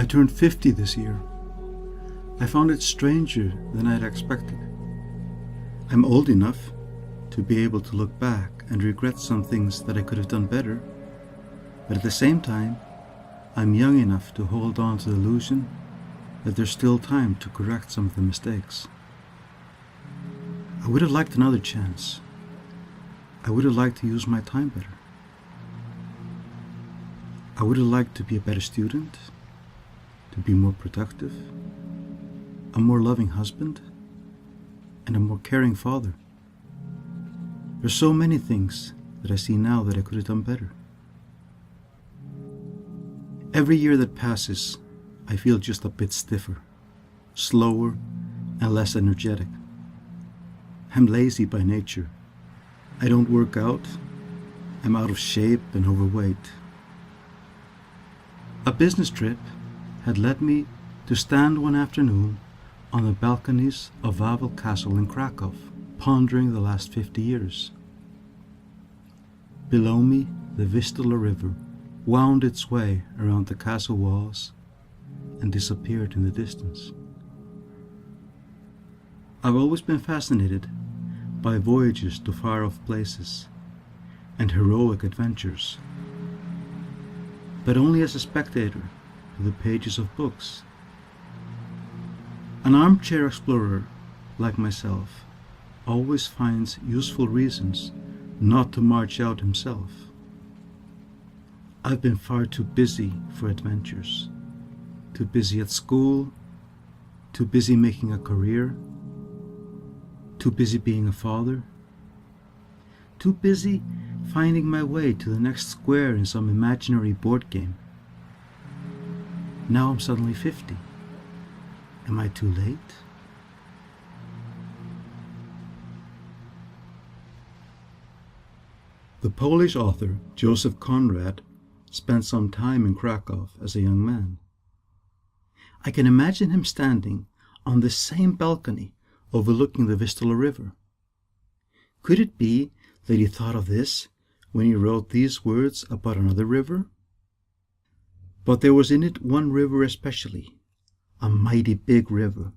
I turned 50 this year. I found it stranger than I had expected. I'm old enough to be able to look back and regret some things that I could have done better, but at the same time, I'm young enough to hold on to the illusion that there's still time to correct some of the mistakes. I would have liked another chance. I would have liked to use my time better. I would have liked to be a better student, to be more productive, a more loving husband, and a more caring father. There's so many things that I see now that I could have done better. Every year that passes, I feel just a bit stiffer, slower, and less energetic. I'm lazy by nature. I don't work out. I'm out of shape and overweight. A business trip had led me to stand one afternoon on the balconies of Wawel Castle in Krakow, pondering the last 50 years. Below me, the Vistula River wound its way around the castle walls and disappeared in the distance. I've always been fascinated by voyages to far-off places and heroic adventures, but only as a spectator to the pages of books. An armchair explorer like myself always finds useful reasons not to march out himself. I've been far too busy for adventures, too busy at school, too busy making a career, too busy being a father, too busy finding my way to the next square in some imaginary board game. Now I'm suddenly 50. Am I too late? The Polish author Joseph Conrad spent some time in Krakow as a young man. I can imagine him standing on the same balcony overlooking the Vistula River. Could it be that he thought of this when he wrote these words about another river? But there was in it one river especially, a mighty big river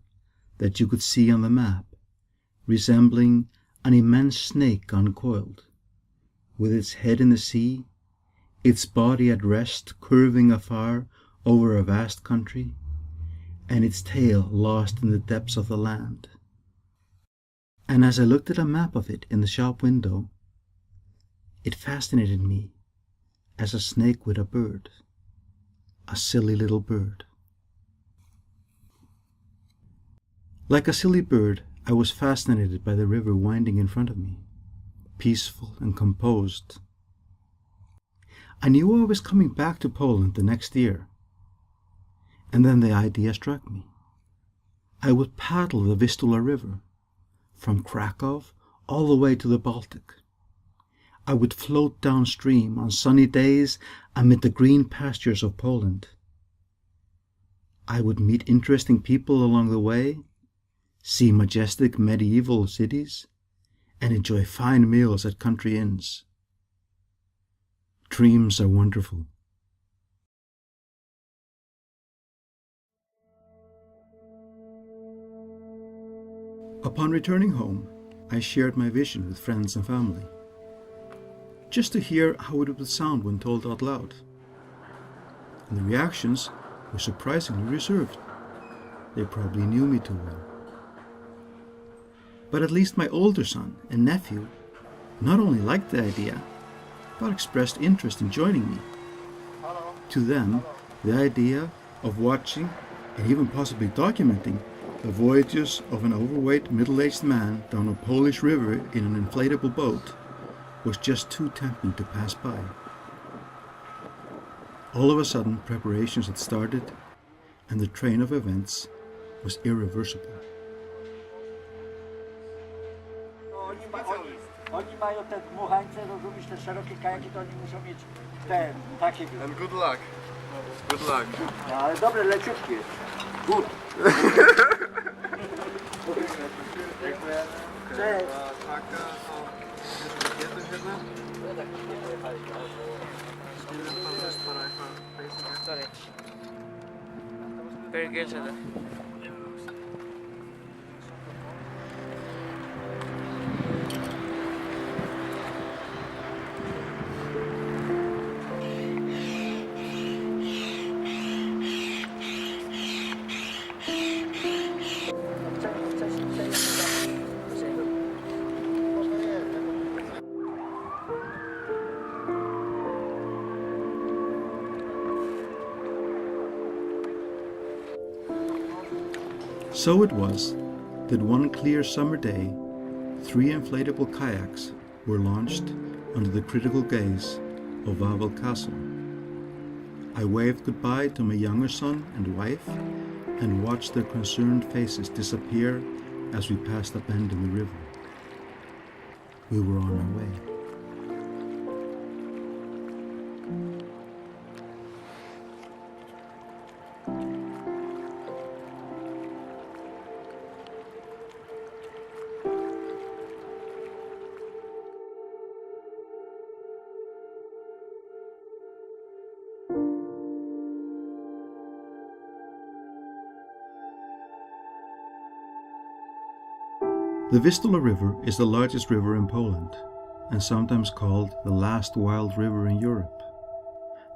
that you could see on the map, resembling an immense snake uncoiled, with its head in the sea, its body at rest curving afar over a vast country, and its tail lost in the depths of the land. And as I looked at a map of it in the shop window, it fascinated me as a snake would a bird, a silly little bird. Like a silly bird, I was fascinated by the river winding in front of me, peaceful and composed. I knew I was coming back to Poland the next year, and then the idea struck me. I would paddle the Vistula River, from Krakow all the way to the Baltic. I would float downstream on sunny days amid the green pastures of Poland. I would meet interesting people along the way, see majestic medieval cities, and enjoy fine meals at country inns. Dreams are wonderful. Upon returning home, I shared my vision with friends and family, just to hear how it would sound when told out loud. And the reactions were surprisingly reserved. They probably knew me too well. But at least my older son and nephew not only liked the idea, but expressed interest in joining me. To them, the idea of watching and even possibly documenting the voyages of an overweight middle-aged man down a Polish river in an inflatable boat was just too tempting to pass by. All of a sudden, preparations had started, and the train of events was irreversible. Oni mają te dmuchańce, rozumiesz, te szerokie kajaki, to oni muszą mieć te takie... And good luck. Good luck. No, ale dobre, leciutkie. Good. Cześć. Very good, sir. Wcześniej przejechał tam. Można jechać. So it was that one clear summer day, 3 inflatable kayaks were launched under the critical gaze of Wawel Castle. I waved goodbye to my younger son and wife and watched their concerned faces disappear as we passed a bend in the river. We were on our way. The Vistula River is the largest river in Poland, and sometimes called the last wild river in Europe.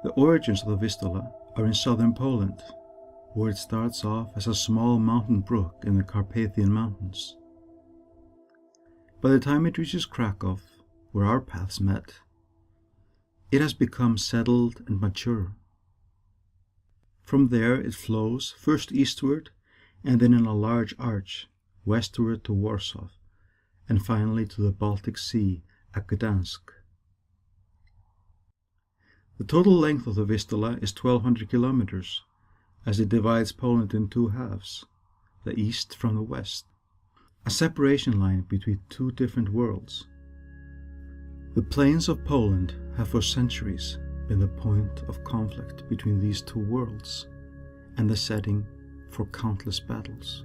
The origins of the Vistula are in southern Poland, where it starts off as a small mountain brook in the Carpathian Mountains. By the time it reaches Krakow, where our paths met, it has become settled and mature. From there it flows first eastward and then in a large arch westward to Warsaw, and finally to the Baltic Sea at Gdansk. The total length of the Vistula is 1,200 kilometers, as it divides Poland in 2 halves, the east from the west, a separation line between 2 different worlds. The plains of Poland have for centuries been the point of conflict between these 2 worlds, and the setting for countless battles.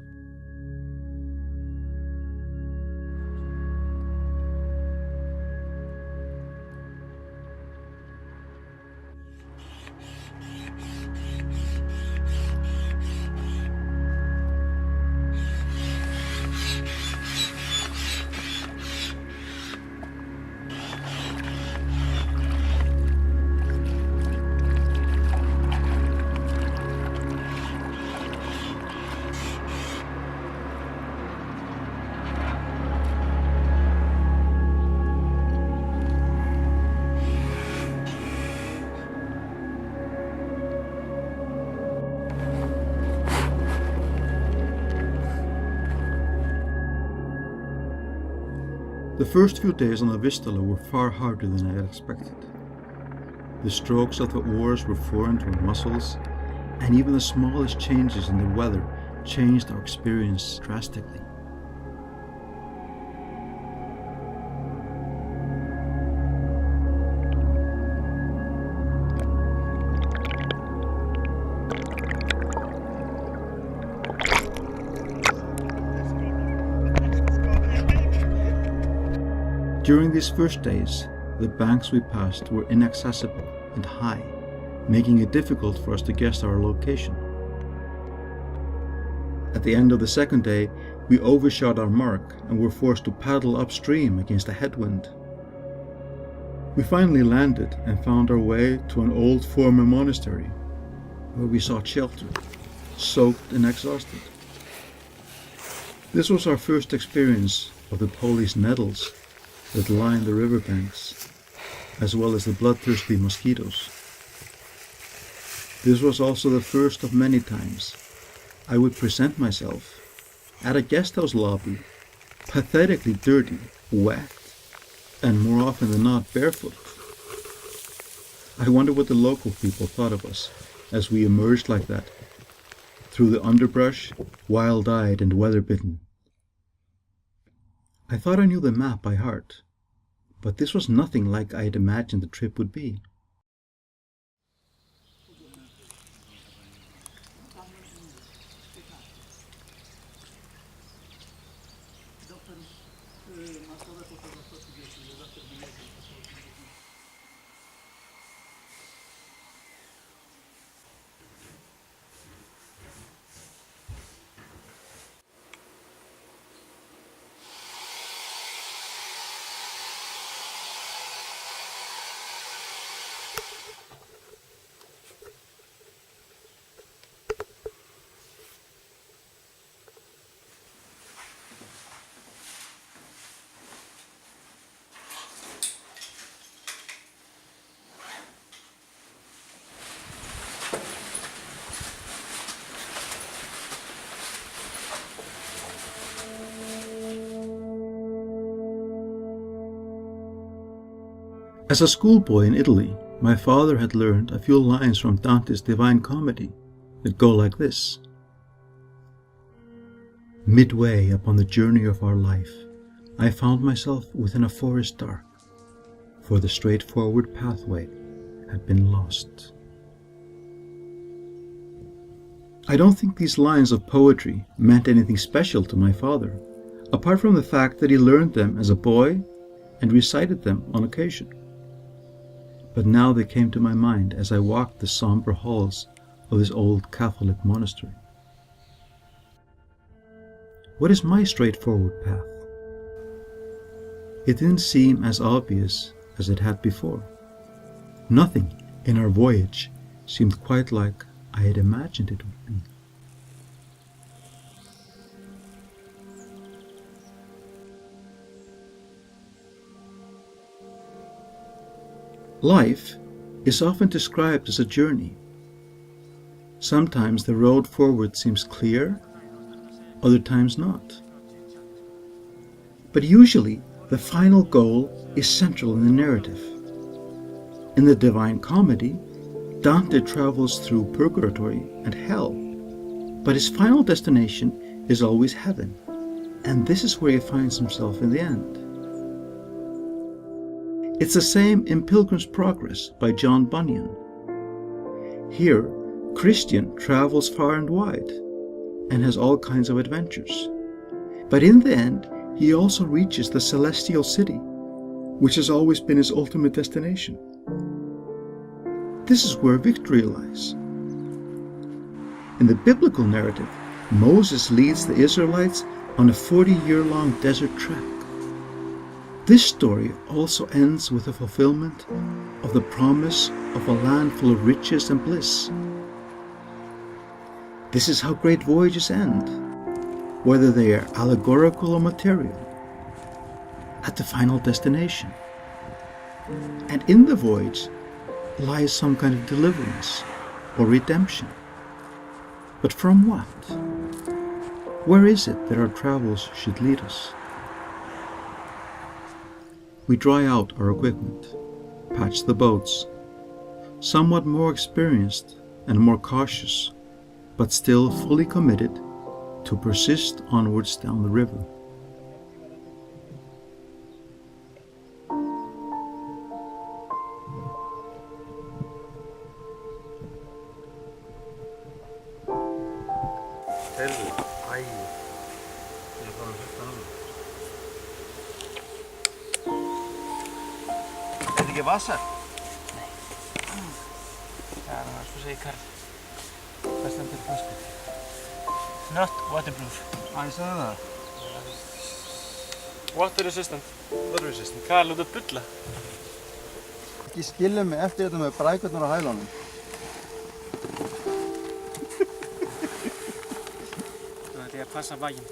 The first few days on the Vistula were far harder than I had expected. The strokes of the oars were foreign to our muscles, and even the smallest changes in the weather changed our experience drastically. During these first days, the banks we passed were inaccessible and high, making it difficult for us to guess our location. At the end of the second day, we overshot our mark and were forced to paddle upstream against a headwind. We finally landed and found our way to an old former monastery, where we sought shelter, soaked and exhausted. This was our first experience of the Polish nettles that line the riverbanks, as well as the bloodthirsty mosquitoes. This was also the first of many times I would present myself at a guest house lobby, pathetically dirty, wet, and more often than not barefoot. I wonder what the local people thought of us as we emerged like that, through the underbrush, wild-eyed and weather-bitten. I thought I knew the map by heart, but this was nothing like I had imagined the trip would be. As a schoolboy in Italy, my father had learned a few lines from Dante's Divine Comedy that go like this. Midway upon the journey of our life, I found myself within a forest dark, for the straightforward pathway had been lost. I don't think these lines of poetry meant anything special to my father, apart from the fact that he learned them as a boy and recited them on occasion. But now they came to my mind as I walked the somber halls of this old Catholic monastery. What is my straightforward path? It didn't seem as obvious as it had before. Nothing in our voyage seemed quite like I had imagined it would be. Life is often described as a journey. Sometimes the road forward seems clear, other times not. But usually the final goal is central in the narrative. In the Divine Comedy, Dante travels through purgatory and hell, but his final destination is always heaven, and this is where he finds himself in the end. It's the same in Pilgrim's Progress by John Bunyan. Here, Christian travels far and wide and has all kinds of adventures. But in the end, he also reaches the celestial city, which has always been his ultimate destination. This is where victory lies. In the biblical narrative, Moses leads the Israelites on a 40-year-long desert trek. This story also ends with the fulfillment of the promise of a land full of riches and bliss. This is how great voyages end, whether they are allegorical or material, at the final destination. And in the voyage lies some kind of deliverance or redemption. But from what? Where is it that our travels should lead us? We dry out our equipment, patch the boats, somewhat more experienced and more cautious, but still fully committed to persist onwards down the river. Er ekki vassar? Nei. Það er svo segir Karl. Hvað stendur í flösku? Not waterproof. Ég sagði það. Water resistant. Water resistant. Karl, út að bulla. Ekki skilja mig eftir þetta með brækurnar á hælunum. Það er að passa væginn.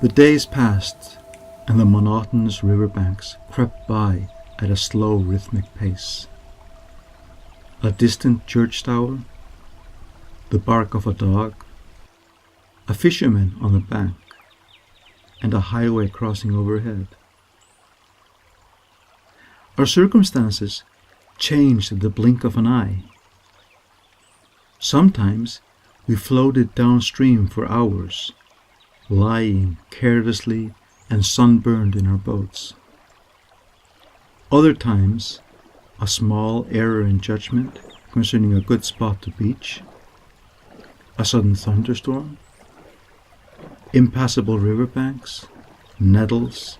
The days passed, and the monotonous riverbanks crept by at a slow rhythmic pace. A distant church tower, the bark of a dog, a fisherman on the bank, and a highway crossing overhead. Our circumstances changed at the blink of an eye. Sometimes we floated downstream for hours, lying carelessly and sunburned in our boats. Other times, a small error in judgment concerning a good spot to beach, a sudden thunderstorm, impassable riverbanks, nettles,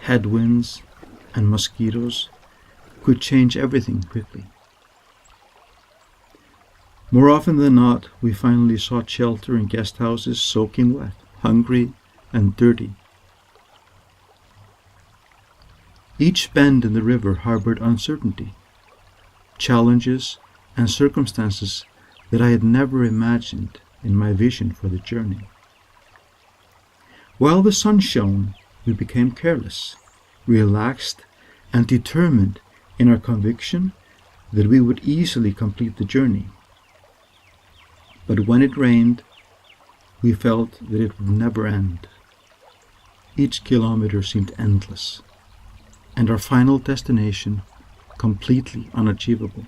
headwinds, and mosquitoes could change everything quickly. More often than not, we finally sought shelter in guest houses soaking wet, hungry and dirty. Each bend in the river harbored uncertainty, challenges and circumstances that I had never imagined in my vision for the journey. While the sun shone, we became careless, relaxed, and determined in our conviction that we would easily complete the journey. But when it rained, we felt that it would never end. Each kilometer seemed endless, and our final destination completely unachievable.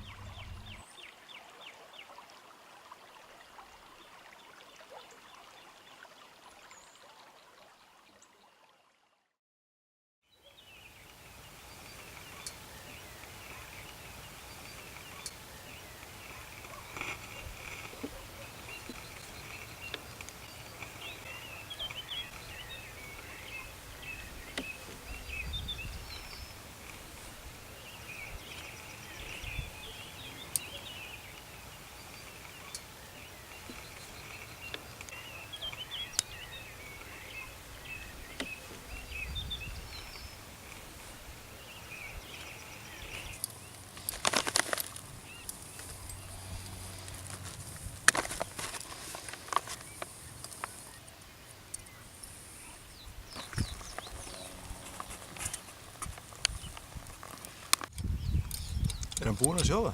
Er hann búinn að sjóða?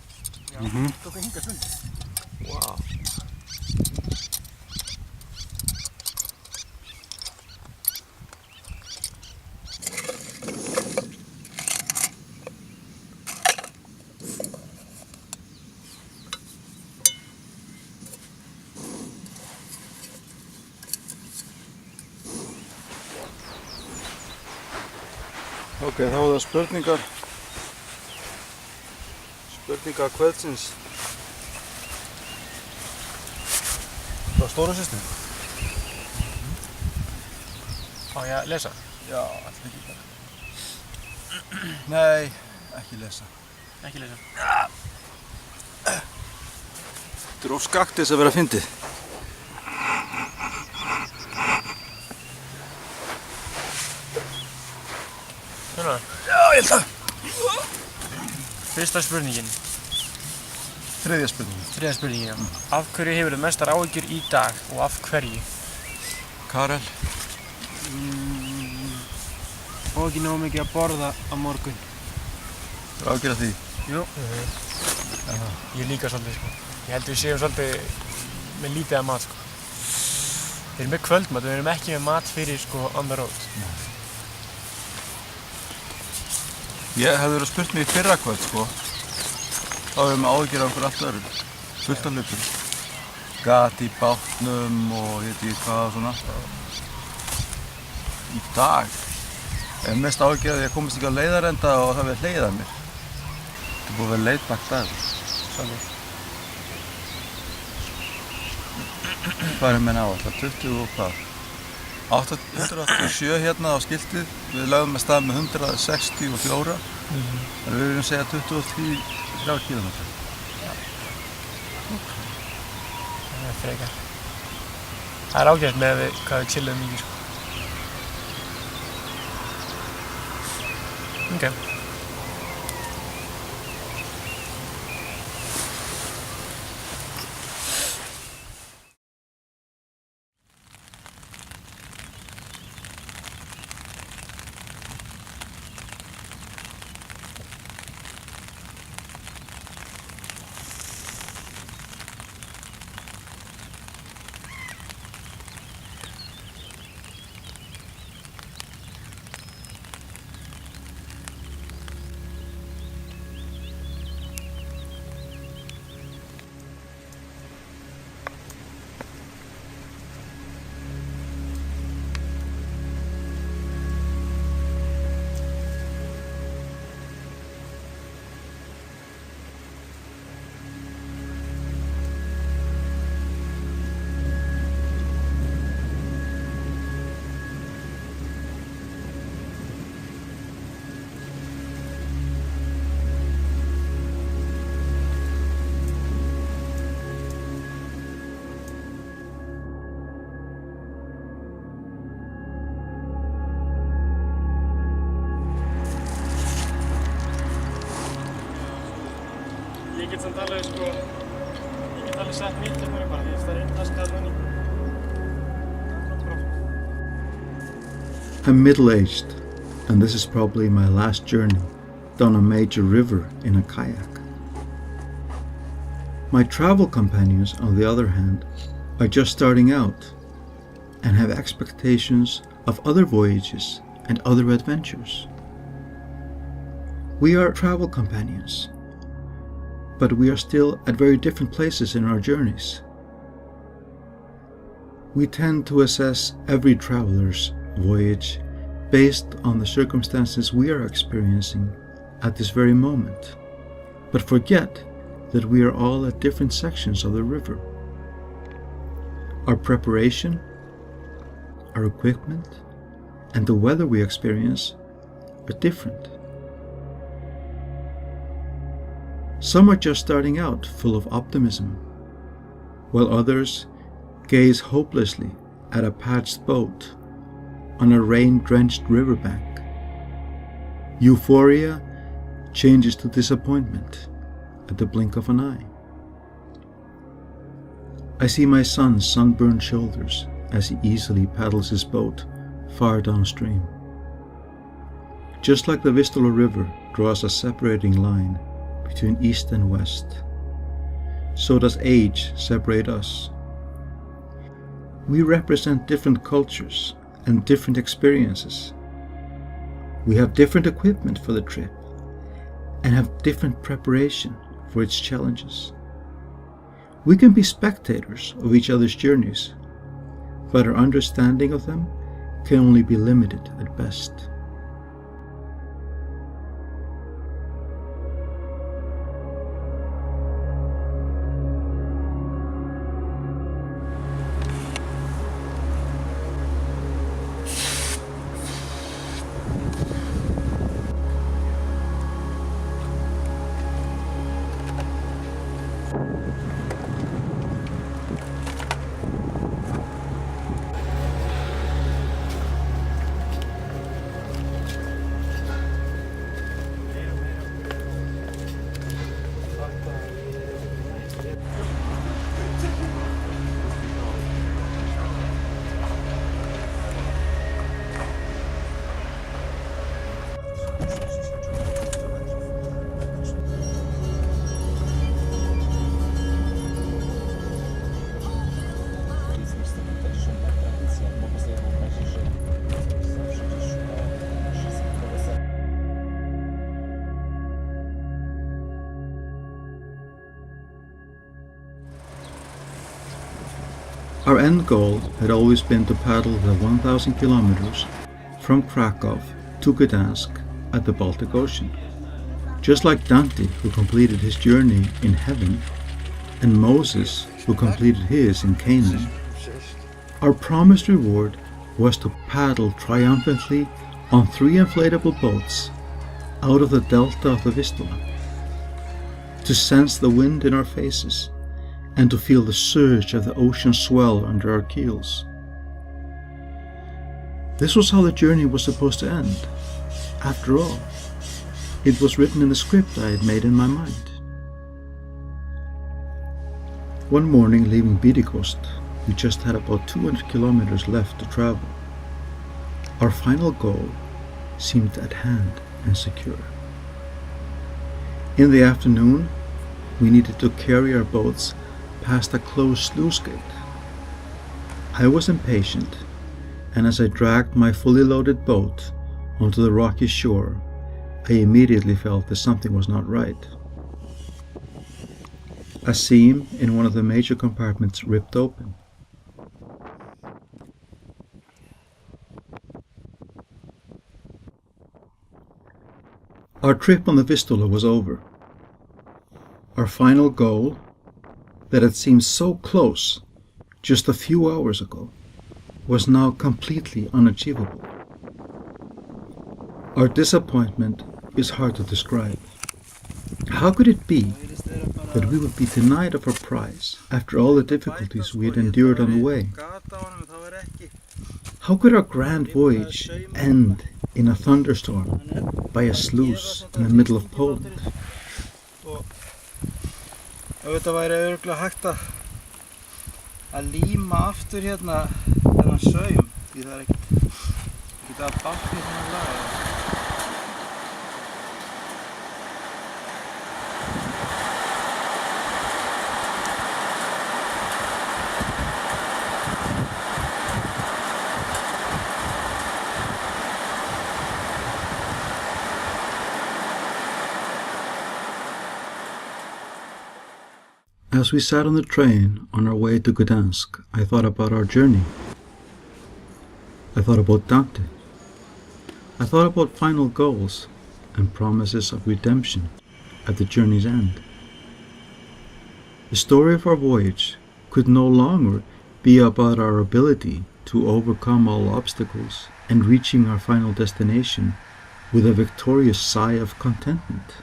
Já, tók að hinga stund. Vá. Ok, þá er það spurningar kvöldsins frá stóru systur. Á ég að lesa? Já, allir ekki bara. Nei, ekki lesa. Ekki lesa. Þetta er of skakt þess að vera fyndið. Svona, Já, ég held það. fyrsta spurningin. Þriðja spurningin. Þriðja spurningin, já. Af hverju hefur þið mestar áhyggjur í dag og af hverju? Karel. Og ekki nógu mikið að borða á morgun. Það er ágjörð því. Jú. Ég líka svolítið, sko. Ég held við séum svolítið með lítið af mat, sko. Við erum með kvöldmat, við erum ekki með mat fyrir, sko, on the road. Ég hefði verið að spurt mig í fyrra kvöld, sko. Þá hefur maður áhyggjur af okkur allt öðru. Fullt af hlutum. Gat í bátnum og ég veit ekki hvað og svona. Í dag er mest áhyggjur að ég komist ekki á leiðarenda og það verið hlegið að mér. Þetta er búið að vera leiðbært dagur. Svolítið. Hvað er menn á alltaf? 20 og hvað? 187 hérna á skiltið. Við lagðum að stað með 164. Við viljum segja 23 kílómetra. Það er frekar. Það er ágætt með hvað við chilluðum mikið, sko. Ok. Ég get samt alveg, sko, ég get alveg sett mitt hérna bara, því það er einn taska að manni. I'm middle-aged, and this is probably my last journey down a major river in a kayak. My travel companions, on the other hand, are just starting out and have expectations of other voyages and other adventures. We are travel companions, but we are still at very different places in our journeys. We tend to assess every traveler's voyage based on the circumstances we are experiencing at this very moment, but forget that we are all at different sections of the river. Our preparation, our equipment, and the weather we experience are different. Some are just starting out full of optimism, while others gaze hopelessly at a patched boat on a rain-drenched riverbank. Euphoria changes to disappointment at the blink of an eye. I see my son's sunburned shoulders as he easily paddles his boat far downstream. Just like the Vistula River draws a separating line between east and west, so does age separate us. We represent different cultures and different experiences. We have different equipment for the trip and have different preparation for its challenges. We can be spectators of each other's journeys, but our understanding of them can only be limited at best. Our end goal had always been to paddle the 1,000 kilometers from Krakow to Gdansk at the Baltic Ocean. Just like Dante, who completed his journey in heaven, and Moses, who completed his in Canaan, our promised reward was to paddle triumphantly on 3 inflatable boats out of the delta of the Vistula, to sense the wind in our faces, and to feel the surge of the ocean swell under our keels. This was how the journey was supposed to end. After all, it was written in the script I had made in my mind. One morning, leaving Bydgoszcz, we just had about 200 kilometers left to travel. Our final goal seemed at hand and secure. In the afternoon, we needed to carry our boats past a closed sluice gate. I was impatient, and as I dragged my fully loaded boat onto the rocky shore, I immediately felt that something was not right. A seam in one of the major compartments ripped open. Our trip on the Vistula was over. Our final goal, that had seemed so close just a few hours ago, was now completely unachievable. Our disappointment is hard to describe. How could it be that we would be denied of our prize after all the difficulties we had endured on the way? How could our grand voyage end in a thunderstorm by a sluice in the middle of Poland? Auðvitað væri örugglega hægt að líma aftur hérna þennan saum, því það ekkert að bákni þennan laga. As we sat on the train on our way to Gdansk, I thought about our journey. I thought about Dante. I thought about final goals and promises of redemption at the journey's end. The story of our voyage could no longer be about our ability to overcome all obstacles and reaching our final destination with a victorious sigh of contentment.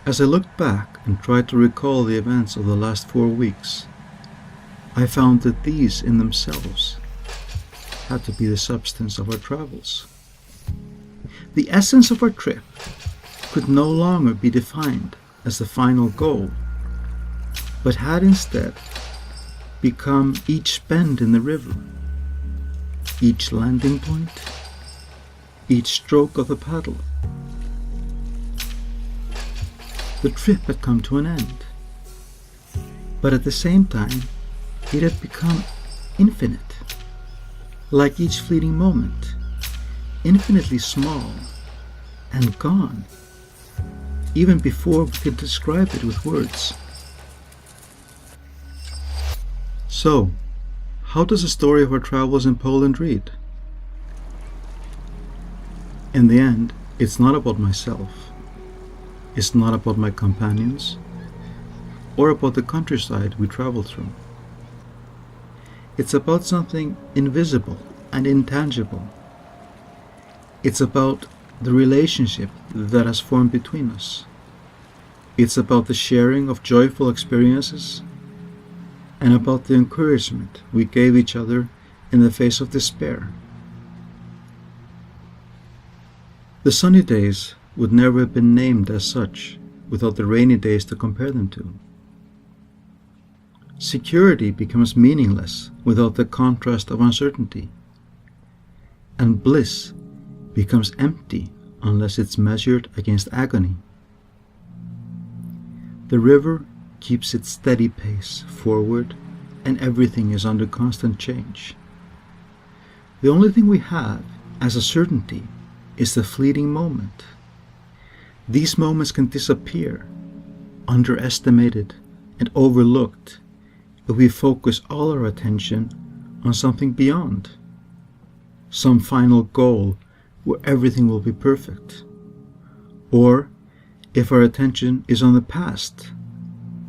As I looked back and tried to recall the events of the last 4 weeks, I found that these in themselves had to be the substance of our travels. The essence of our trip could no longer be defined as the final goal, but had instead become each bend in the river, each landing point, each stroke of the paddle. The trip had come to an end, but at the same time it had become infinite, like each fleeting moment, infinitely small and gone, even before we could describe it with words. So, how does the story of our travels in Poland read? In the end, it's not about myself. It's not about my companions, or about the countryside we traveled through. It's about something invisible and intangible. It's about the relationship that has formed between us. It's about the sharing of joyful experiences and about the encouragement we gave each other in the face of despair. The sunny days would never have been named as such without the rainy days to compare them to. Security becomes meaningless without the contrast of uncertainty, and bliss becomes empty unless it's measured against agony. The river keeps its steady pace forward, and everything is under constant change. The only thing we have as a certainty is the fleeting moment. These moments can disappear, underestimated and overlooked, if we focus all our attention on something beyond, some final goal where everything will be perfect, or if our attention is on the past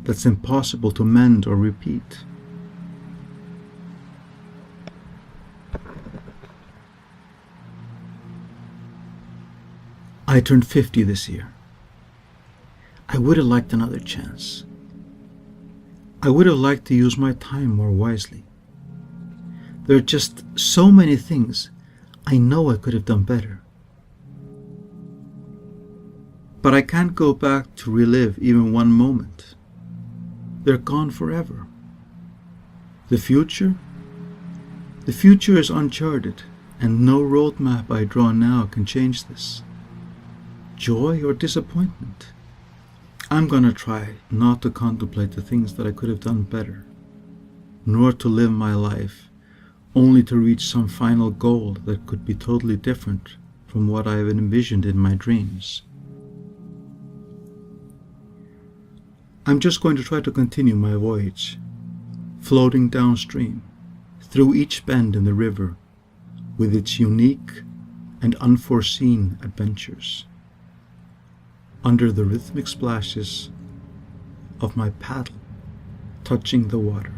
that's impossible to mend or repeat. I turned 50 this year. I would have liked another chance. I would have liked to use my time more wisely. There are just so many things I know I could have done better. But I can't go back to relive even one moment. They're gone forever. The future is uncharted, and no roadmap I draw now can change this. Joy or disappointment, I'm gonna try not to contemplate the things that I could have done better, nor to live my life only to reach some final goal that could be totally different from what I have envisioned in my dreams. I'm just going to try to continue my voyage, floating downstream, through each bend in the river, with its unique and unforeseen adventures, under the rhythmic splashes of my paddle touching the water.